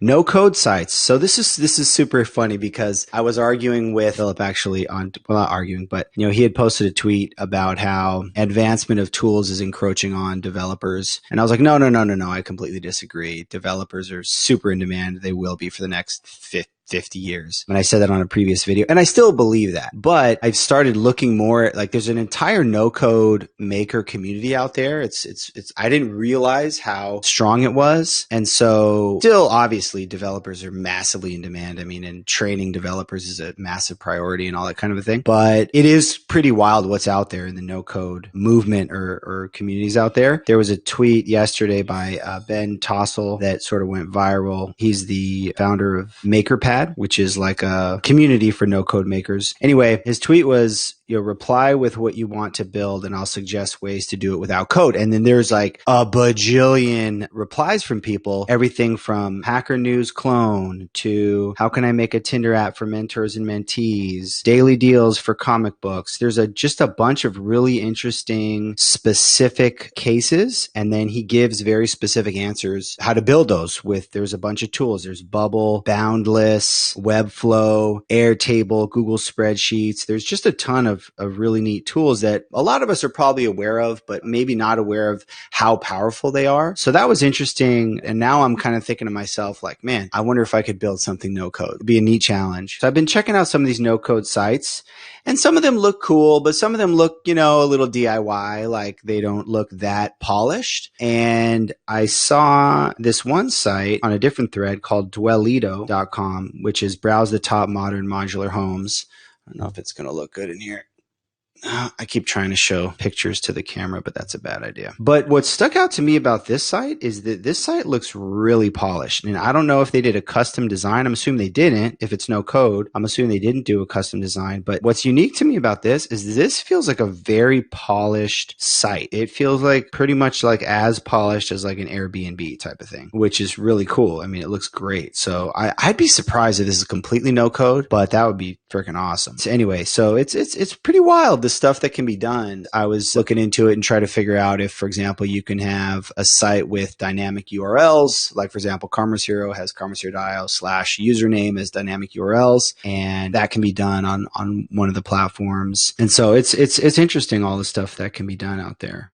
No code sites. So this is super funny because I was arguing with Philip actually on, well, not arguing, but he had posted a tweet about how advancement of tools is encroaching on developers. And I was like, no, no, no, no, no. I completely disagree. Developers are super in demand. They will be for the next 50 years. And I said that on a previous video, and I still believe that. But I've started looking more at, like, there's an entire no code maker community out there. It's I didn't realize how strong it was. And so still obviously developers are massively in demand. I mean, and training developers is a massive priority and all that kind of a thing. But it is pretty wild what's out there in the no code movement or communities out there. There was a tweet yesterday by Ben Tossel that sort of went viral. He's the founder of MakerPad, which is like a community for no code makers. Anyway, his tweet was, reply with what you want to build and I'll suggest ways to do it without code. And then there's like a bajillion replies from people, everything from Hacker News clone to how can I make a Tinder app for mentors and mentees, daily deals for comic books. There's just a bunch of really interesting specific cases. And then he gives very specific answers how to build those there's a bunch of tools. There's Bubble, Boundless, Webflow, Airtable, Google Spreadsheets. There's just a ton of really neat tools that a lot of us are probably aware of, but maybe not aware of how powerful they are. So that was interesting. And now I'm kind of thinking to myself, like, man, I wonder if I could build something no code. It'd be a neat challenge. So I've been checking out some of these no code sites, and some of them look cool, but some of them look, a little DIY, like they don't look that polished. And I saw this one site on a different thread called Dwellito.com, which is browse the top modern modular homes. I don't know if it's going to look good in here. I keep trying to show pictures to the camera, but that's a bad idea. But what stuck out to me about this site is that this site looks really polished. And I don't know if they did a custom design. I'm assuming they didn't. If it's no code, I'm assuming they didn't do a custom design. But what's unique to me about this is this feels like a very polished site. It feels like pretty much like as polished as like an Airbnb type of thing, which is really cool. I mean, it looks great. So I'd be surprised if this is completely no code, but that would be freaking awesome. So anyway, so it's pretty wild, the stuff that can be done. I was looking into it and try to figure out if, for example, you can have a site with dynamic URLs. Like, for example, Karma's Hero has karmashero.io/username as dynamic URLs, and that can be done on one of the platforms. And so it's interesting, all the stuff that can be done out there.